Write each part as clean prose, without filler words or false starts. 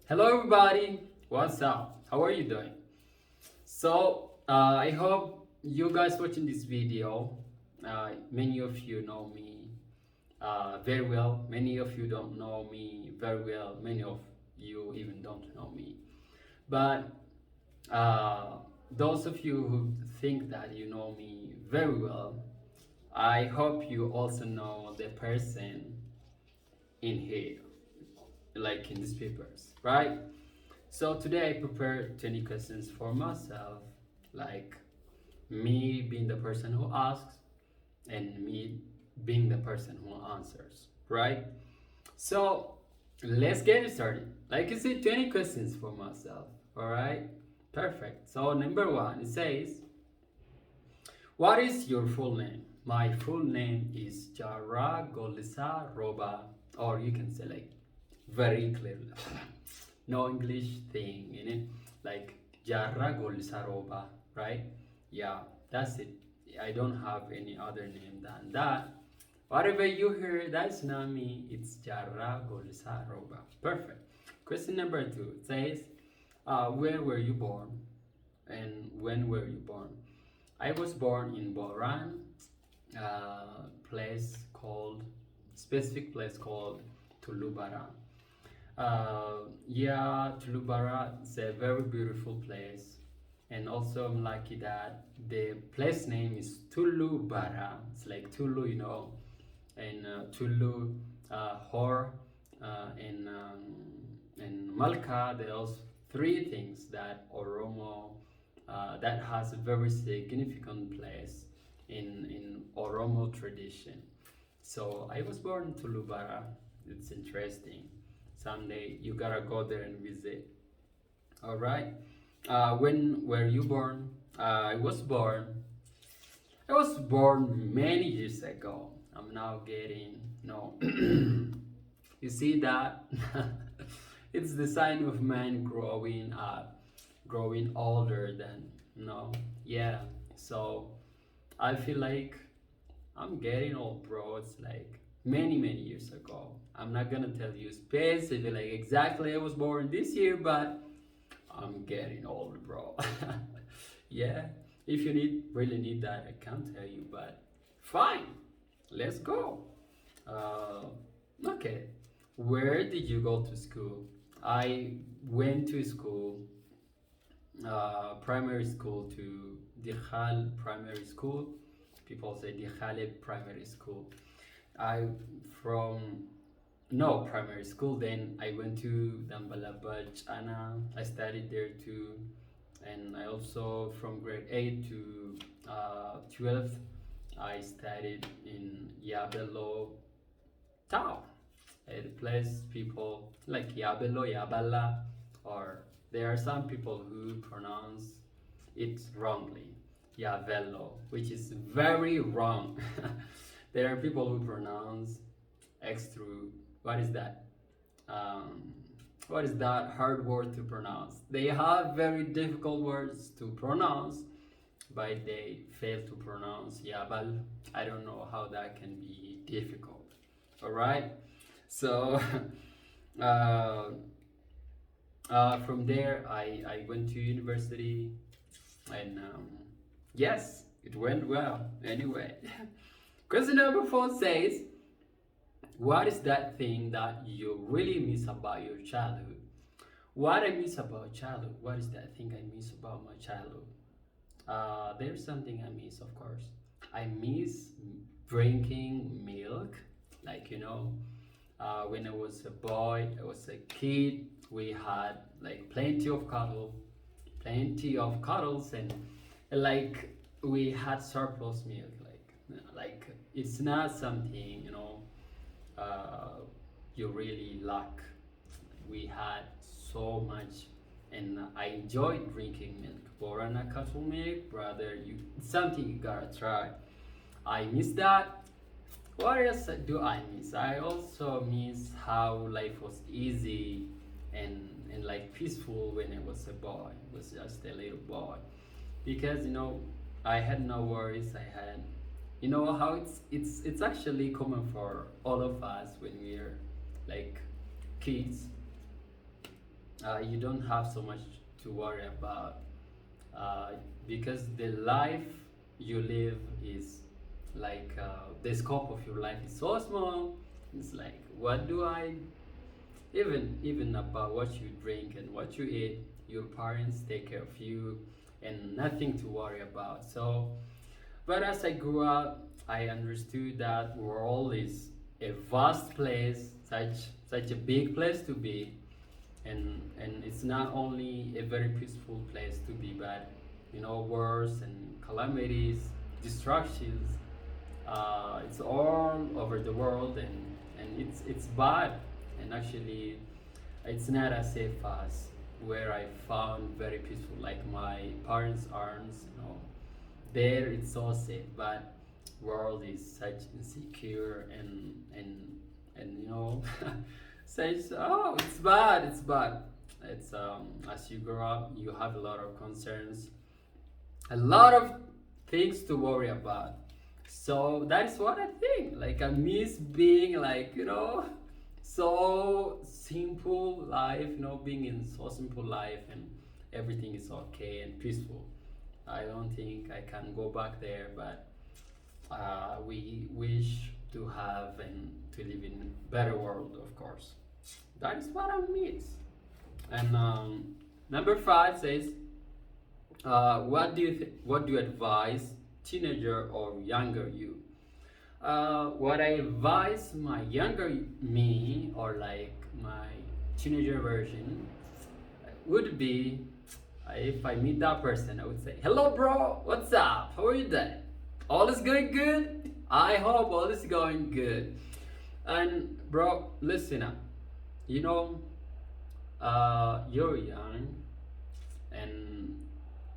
Hello, everybody. What's up? How are you doing? I hope you guys watching this video. Many of you know me very well. Many of you don't know me very well. Many of you even don't know me. But uh, those of you who think that you know me very well, I hope you also know the person in here, like in these papers, right? So today I prepared 20 questions for myself, like me being the person who asks and me being the person who answers, right? So let's get it started. Like you see, 20 questions for myself, all right? Perfect. So number one, it says, what is your full name? My full name is Jarra Gollisa Roba, or you can say like very clearly. No English thing in it, like Jarra Gollisa Roba, right? Yeah, that's it. I don't have any other name than that. Whatever you hear, that's not me. It's Jarra Gollisa Roba. Perfect. Question number two, it says, where were you born and when were you born? I was born in Boran, place called specific place called Tulubara. Yeah, Tulubara is a very beautiful place, and also I'm lucky that the place name is Tulubara. It's like Tulu, and Tulu, Hor, and Malka. There's three things that Oromo that has a very significant place in Oromo tradition. So I was born in Tulubara. It's interesting. Someday you gotta go there and visit. All right. When were you born? I was born. I was born many years ago. I'm now getting no. You see that? It's the sign of man growing up, growing older than Yeah. So I feel like I'm getting old, bro. It's like many years ago. I'm not gonna tell you specifically, like exactly I was born this year, but I'm getting old, bro. Yeah. If you really need that, I can't tell you, but fine. Let's go. Uh, okay. Where did you go to school? I went to school, primary school, to Dikhal Primary School. People say Dikhale Primary School. I from no primary school. Then I went to Dambalabaj Anna. I studied there too, and I also from grade 8 to 12th I studied in Yabelo town. A place people like Yabelo, Yabala, or there are some people who pronounce it wrongly, Yavello, which is very wrong. There are people who pronounce X through, what is that? Um, what is that hard word to pronounce? They have very difficult words to pronounce, but they fail to pronounce Yabal. I don't know how that can be difficult. All right. So uh, from there, I went to university, and yes, it went well. Anyway, question number 4 says, what is that thing that you really miss about your childhood? What I miss about childhood? What is that thing I miss about my childhood? There's something I miss, of course. I miss drinking milk, like when I was a boy, I was a kid. We had like plenty of cuddles, and like we had surplus milk. Like it's not something you really lack. We had so much, and I enjoyed drinking milk. Borana cattle milk, brother, it's something you gotta try. I miss that. What else do I miss? I also miss how life was easy and like peaceful when I was a boy. I was just a little boy, because I had no worries. I had, how it's actually common for all of us when we're like kids. you don't have so much to worry about, uh, because the life you live is like, the scope of your life is so small. It's like, what do I, even about what you drink and what you eat, your parents take care of you, and nothing to worry about. So, but as I grew up, I understood that world is a vast place, such a big place to be, and it's not only a very peaceful place to be, but wars and calamities, destructions. It's all over the world, and it's bad, and actually, it's not as safe as where I found very peaceful, like my parents' arms. There it's so safe, but world is such insecure, and says, oh, it's bad, it's bad. It's as you grow up, you have a lot of concerns, a lot of things to worry about. So that's what I think. Like, I miss being, like, so simple life, being in so simple life, and everything is okay and peaceful. I don't think I can go back there, but we wish to have and to live in better world, of course. That is what I miss. And number 5 says, what do you advise teenager or younger you? What I advise my younger me, or like my teenager version, would be, if I meet that person, I would say, "Hello, bro. What's up? How are you today? All is going good? I hope all is going good." And bro, listen up. You know, you're young, and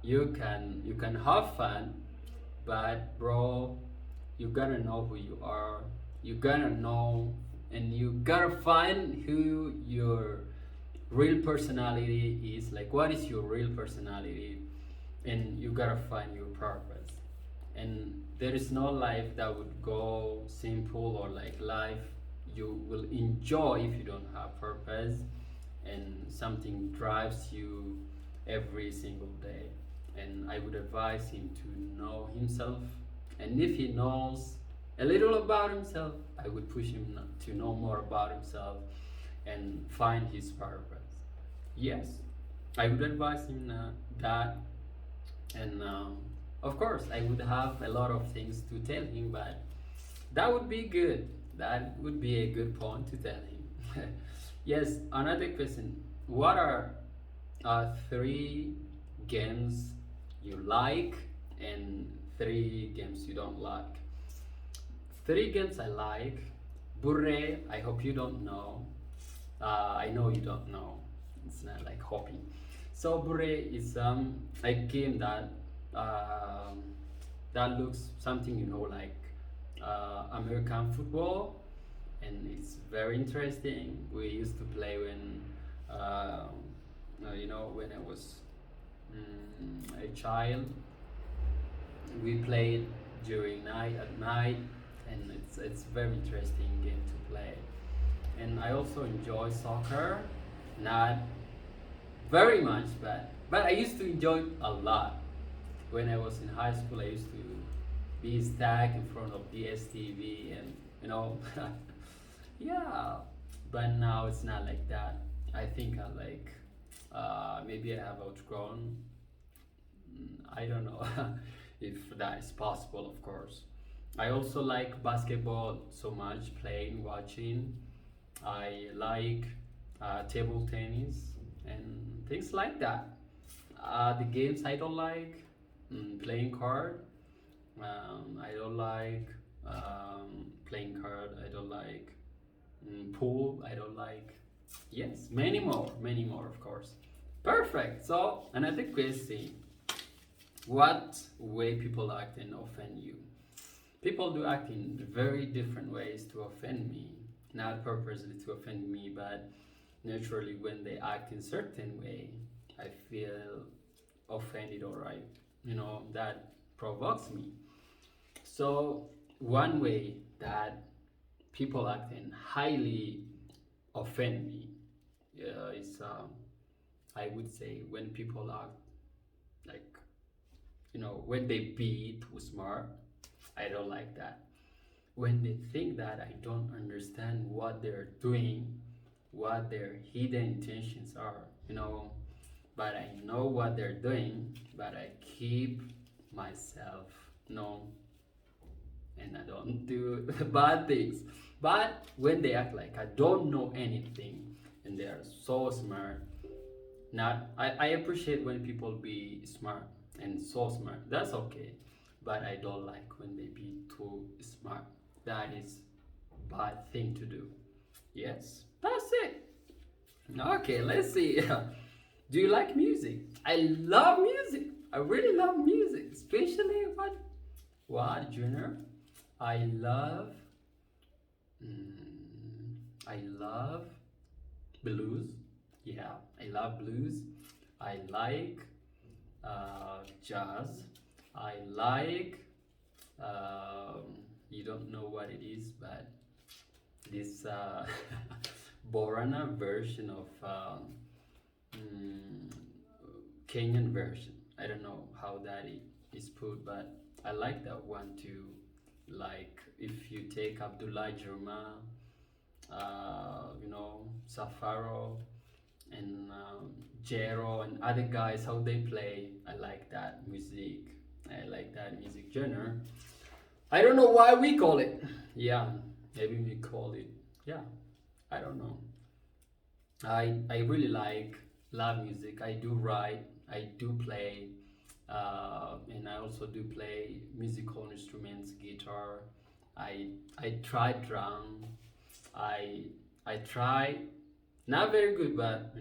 you can have fun, but bro, you gotta know who you are. You gotta know, and you gotta find who your real personality is. Like, what is your real personality? And you gotta find your purpose. And there is no life that would go simple, or like life you will enjoy if you don't have purpose, and something drives you every single day. And I would advise him to know himself, and if he knows a little about himself, I would push him to know more about himself and find his purpose. Yes, I would advise him that, and of course, I would have a lot of things to tell him, but that would be good. That would be a good point to tell him. Yes, another question. What are 3 games you like, and 3 games you don't like? 3 games I like. Burre, I hope you don't know. I know you don't know. It's not like hoping. So Burre is a game um, that looks something like American football, and it's very interesting. We used to play when when I was a child. We played during night at night, and it's very interesting game to play. And I also enjoy soccer, not very much, but I used to enjoy it a lot. When I was in high school, I used to be stacked in front of DSTV, and yeah. But now it's not like that. I think I like, maybe I have outgrown. I don't know if that is possible, of course. I also like basketball so much, playing, watching. I like table tennis and things like that. The games I don't like, playing card. I don't like playing card. I don't like pool. I don't like. Yes, many more, of course. Perfect. So another question: what way people act and offend you? People do act in very different ways to offend me. Not purposely to offend me, but naturally when they act in certain way, I feel offended, or that provokes me. So one way that people act and highly offend me is, I would say when people are like, when they be too smart, I don't like that. When they think that I don't understand what they're doing, what their hidden intentions are, but I know what they're doing, but I keep myself, and I don't do bad things. But when they act like I don't know anything and they are so smart, not I appreciate when people be smart and so smart. That's okay. But I don't like when they be too smart. That is bad thing to do. Yes. That's it. Okay, let's see. Do you like music? I love music. I really love music, especially what genre? I love I love blues. Yeah, I love blues. I like jazz. I like you don't know what it is, but this Borana version of mm, Kenyan version. I don't know how that is put, but I like that one too. Like if you take Abdullah Jurma, Safaro and Jero and other guys, how they play. I like that music. I like that music genre. I don't know why we call it. Yeah, maybe we call it. Yeah, I don't know. I really love music. I do write. I do play, and I also do play musical instruments, guitar. I try drum. I I try not very good, but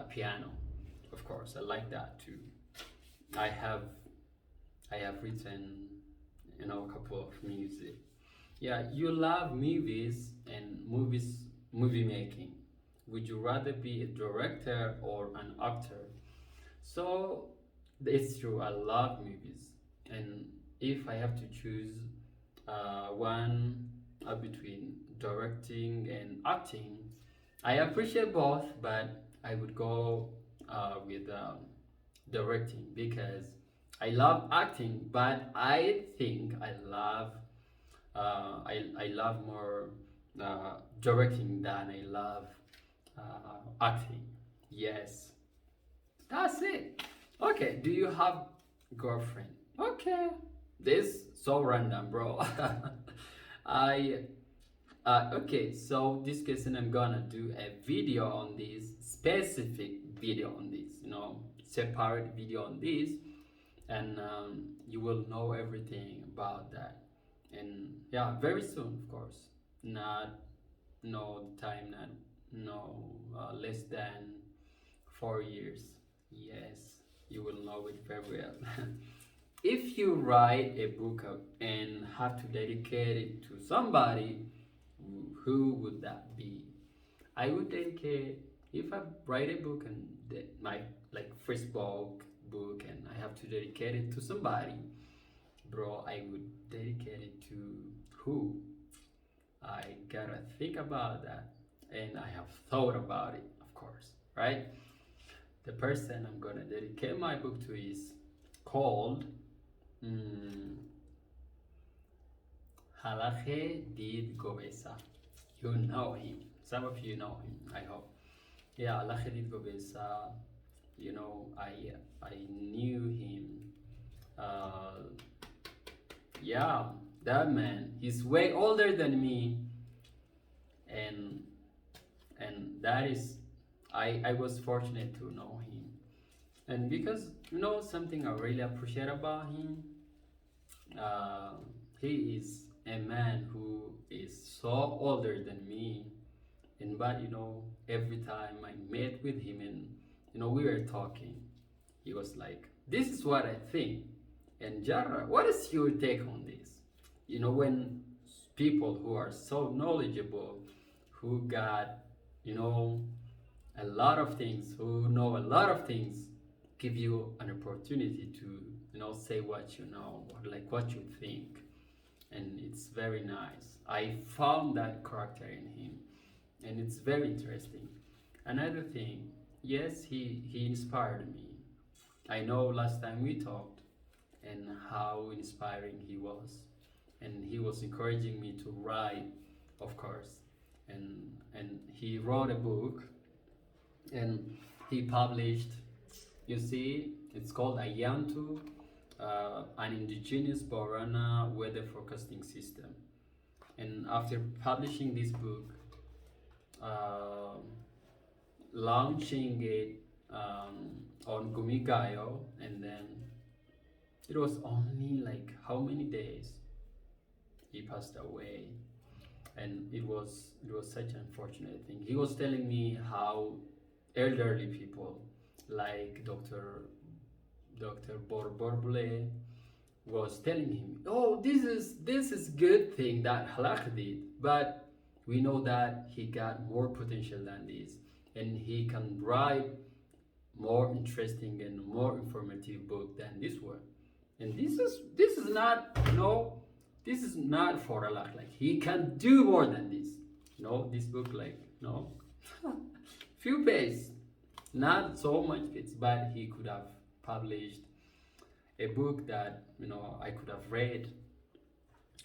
piano. Of course, I like that too. I have I have written a couple of music. Yeah, you love movies and movie making. Would you rather be a director or an actor? So it's true. I love movies, and if I have to choose one between directing and acting, I appreciate both, but I would go with directing because I love acting, but I think I love more directing than I love acting. Yes, that's it. Okay, do you have girlfriend? Okay, this so random, bro. I okay, so this question I'm gonna do a video on this, specific video on this, separate video on this, and you will know everything about that. And yeah, very soon, of course. Not no time, not no less than 4 years. Yes, you will know it very well. If you write a book and have to dedicate it to somebody, who would that be? I would dedicate, if I write a book and my like first book and I have to dedicate it to somebody, bro, I would dedicate it to who? I gotta think about that, and I have thought about it, of course, right? The person I'm gonna dedicate my book to is called mm, Halache Did Gobesa. You know him. Some of you know him, I hope. Yeah, Halache Did Gobesa. I knew him. Uh, yeah, that man. He's way older than me, and that is, I was fortunate to know him, and because something I really appreciate about him, uh, he is a man who is so older than me, and but every time I met with him and we were talking, he was like, "This is what I think." And Jarra, what is your take on this? When people who are so knowledgeable, who got you know a lot of things, who know a lot of things, give you an opportunity to say what you know, or like what you think, and it's very nice. I found that character in him, and it's very interesting. Another thing, Yes, he inspired me. I know last time we talked and how inspiring he was, and he was encouraging me to write, of course, and he wrote a book and he published. You see, it's called Ayantu, an indigenous Borana weather forecasting system. And after publishing this book, uh, launching it on Gumigayo, and then it was only like how many days he passed away, and it was such an unfortunate thing. He was telling me how elderly people like Dr. Borbule was telling him, "Oh, this is good thing that Halak did, but we know that he got more potential than this, and he can write more interesting and more informative book than this one. And this is not this is not for Halak. Like he can do more than this. This book like few pages, not so much bits, but he could have published a book that I could have read.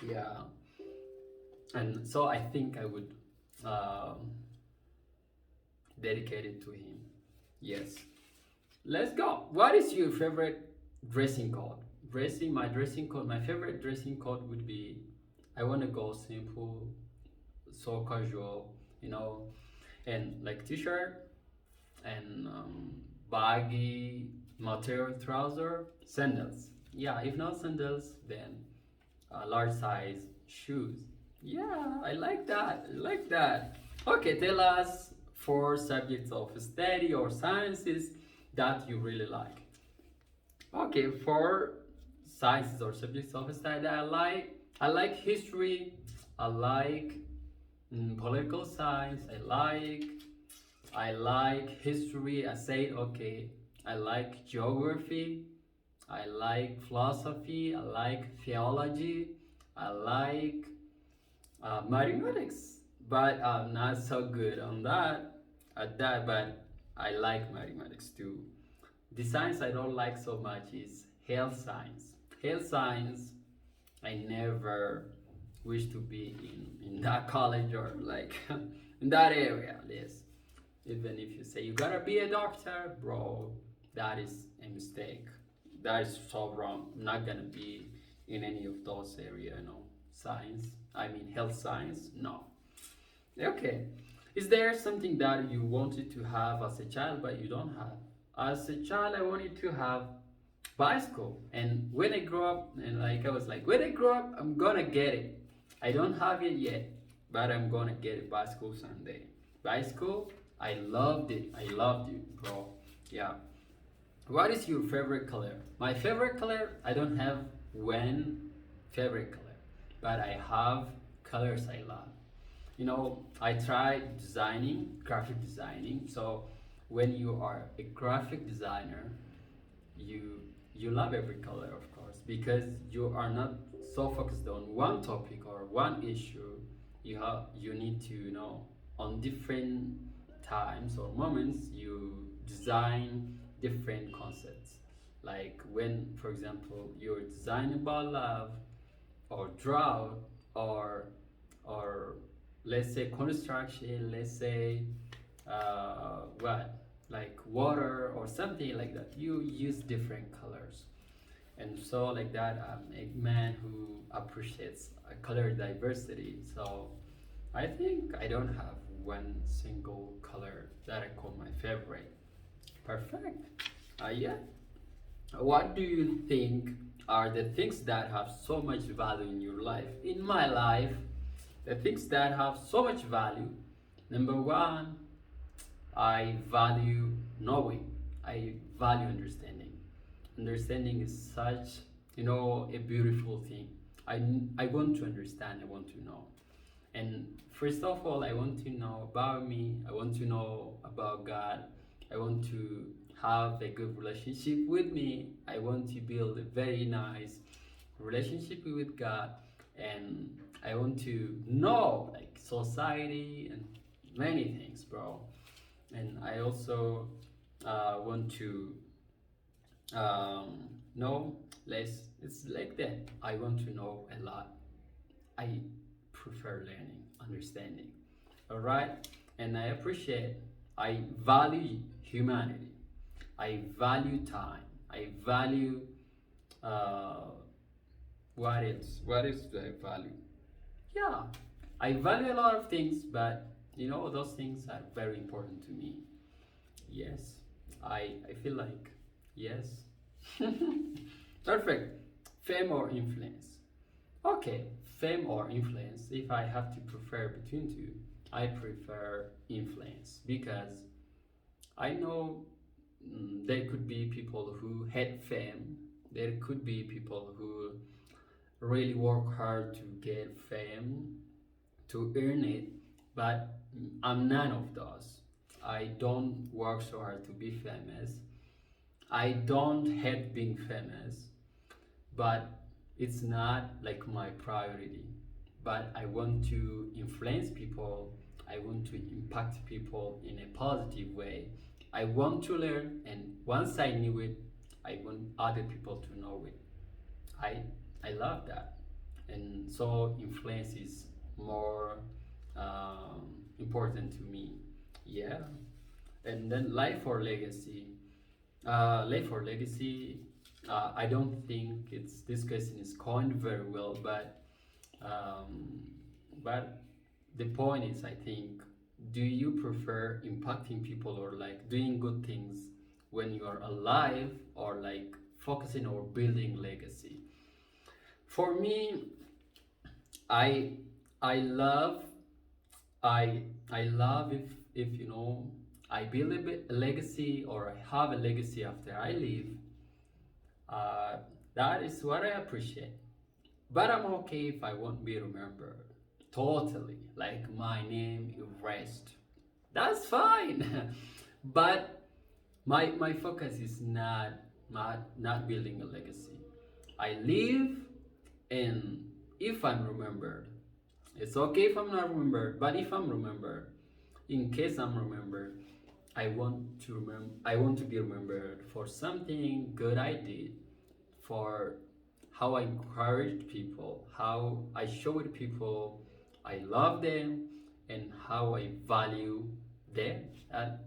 Yeah, and so I think I would dedicate it to him. Yes, let's go. What is your favorite dressing code? My favorite dressing code would be, I want to go simple, so casual, you know, and like t-shirt and baggy material trouser, sandals. Yeah, if not sandals, then large size shoes. Yeah, I like that. I like that. Okay, tell us four subjects of study or sciences that you really like. Okay, four sciences or subjects of study that I like. I like history. I like political science. I like history. I say okay. I like geography. I like philosophy. I like theology. I like mathematics, but I'm not so good on that at that. But I like mathematics too. The science I don't like so much is health science. Health science, I never wish to be in that college or like in that area. Yes, even if you say you gotta be a doctor, bro, that is a mistake. That is so wrong. I'm not gonna be in any of those area. Science. I mean health science. No. Okay. Is there something that you wanted to have as a child but you don't have? As a child, I wanted to have bicycle, and when I grow up, and like I was like, when I grow up, I'm gonna get it. I don't have it yet, but I'm gonna get a bicycle someday. Bicycle, I loved it. I loved it, bro. Yeah. What is your favorite color? My favorite color, I don't have one favorite color, but I have colors I love. I tried graphic designing. So when you are a graphic designer, you you love every color, of course, because you are not so focused on one topic or one issue. You need to, on different times or moments, you design different concepts. Like when, for example, you're designing about love or drought, or or let's say construction, let's say what, like water or something like that, you use different colors. And so like that, I'm a man who appreciates color diversity. So I think I don't have one single color that I call my favorite. Perfect. Yeah. What do you think are the things that have so much value in your life? In my life, the things that have so much value, number one, I value knowing. I value understanding. Understanding is such, a beautiful thing. I want to understand, I want to know. And first of all, I want to know about me, I want to know about God, I want to have a good relationship with me, I want to build a very nice relationship with God, and I want to know like society and many things, bro. And I also want to know less. It's like that. I want to know a lot. I prefer learning, understanding. All right, and I appreciate. I value humanity. I value time. I value uh, what else? What else do I value? Yeah, I value a lot of things, but those things are very important to me. Yes, I feel like yes. Perfect. Fame or influence? Okay, fame or influence. If I have to prefer between two, I prefer influence because I know there could be people who had fame. There could be people who really work hard to get fame, to earn it, but I'm none of those. I don't work so hard to be famous. I don't hate being famous, but it's not like my priority. But I want to influence people, I want to impact people in a positive way. I want to learn, and once I knew it, I want other people to know it. I I love that, and so influence is more important to me. Yeah, and then life or legacy. Life or legacy. I don't think it's this question is coined very well, um, but the point is, I think, do you prefer impacting people or like doing good things when you are alive, or like focusing or building legacy? For me, I I love I love if I build a legacy or I have a legacy after I leave. Uh, that is what I appreciate. But I'm okay if I won't be remembered totally, like my name erased. That's fine. But my focus is not building a legacy. I live, and if I'm remembered, it's okay if I'm not remembered, but if I'm remembered, in case I'm remembered, I want to be remembered for something good I did, for how I encouraged people, how I showed people I love them, and how I value them. And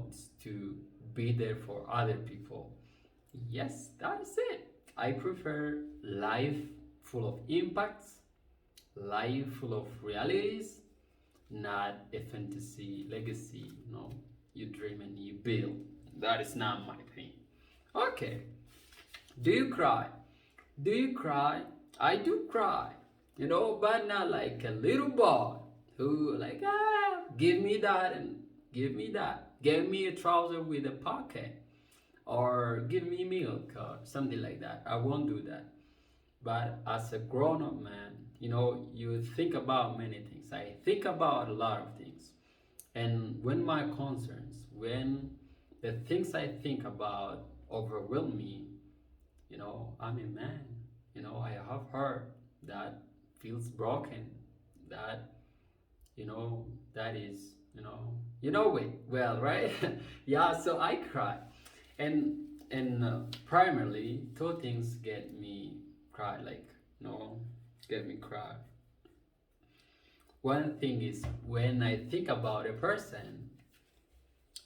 it's to be there for other people. Yes, that's it. I prefer life full of impacts, life full of realities, not a fantasy legacy. You dream and you build. That is not my thing. Okay. Do you cry? Do you cry? I do cry. But not like a little boy who like give me that and give me that. Give me a trouser with a pocket, or give me milk or something like that. I won't do that. But as a grown-up man, you think about many things. I think about a lot of things. And when my concerns, when the things I think about overwhelm me, I'm a man. I have heart that feels broken, that, that is, it well, right? Yeah, so I cry. And primarily, two things get me cry, like, get me cry. One thing is when I think about a person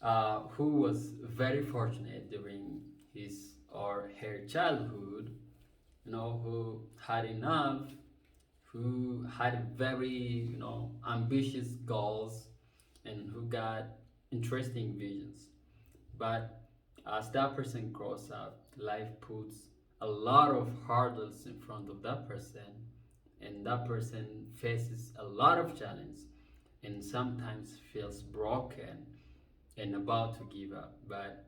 who was very fortunate during his or her childhood, who had enough, who had very, ambitious goals, and who got interesting visions. But as that person grows up, life puts a lot of hurdles in front of that person, and that person faces a lot of challenge, and sometimes feels broken and about to give up, but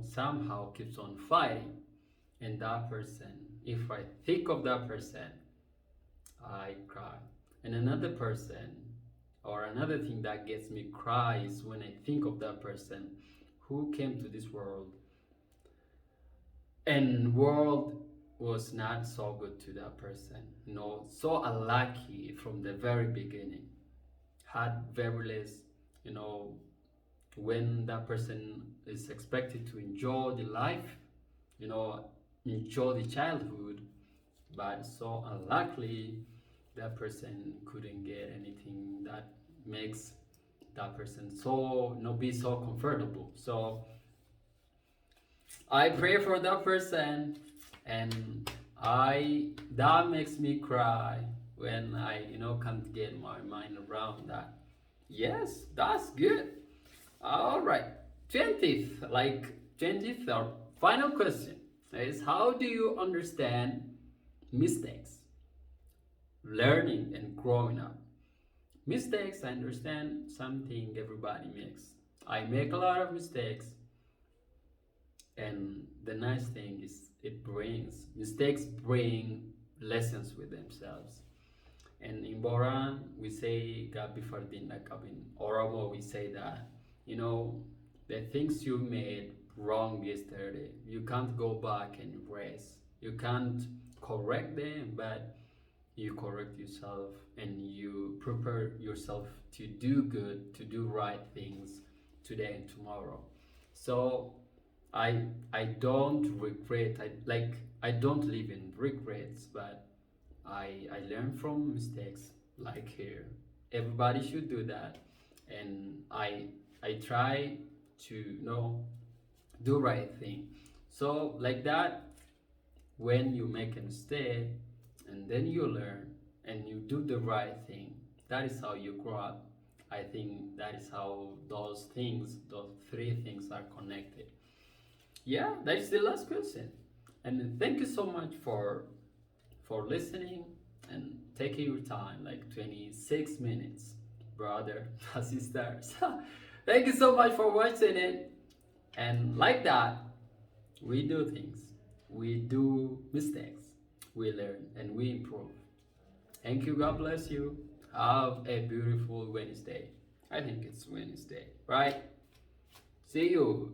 somehow keeps on fighting. And that person, if I think of that person, I cry. And another person, or another thing that gets me cry, is when I think of that person who came to this world, and world was not so good to that person, so unlucky from the very beginning, had very less, you know when that person is expected to enjoy the life, you know, enjoy the childhood, but so unluckily that person couldn't get anything that makes that person so not be so comfortable. So I pray for that person, and I that makes me cry when I can't get my mind around that. Yes, that's good. All right, 20th, like 20th or final question is, how do you understand mistakes, learning and growing up? Mistakes, I understand something everybody makes. I make a lot of mistakes, and the nice thing is it brings mistakes bring lessons with themselves. And in Boran, we say gabi fardin nakabin. Oromo, we say that, you know, the things you made wrong yesterday, you can't go back and erase. You can't correct them, but you correct yourself and you prepare yourself to do good, to do right things today and tomorrow. So I don't regret. I don't live in regrets, but I learn from mistakes like here. Everybody should do that, and I try to do right thing. So like that, when you make a mistake and then you learn and you do the right thing, that is how you grow up. I think that is how those things, those three things are connected. Yeah, that's the last question. And thank you so much for listening and taking your time, like 26 minutes, brother, sisters. Thank you so much for watching it. And like that, we do things, we do mistakes, we learn, and we improve. Thank you. God bless you. Have a beautiful Wednesday. I think it's Wednesday, right? See you.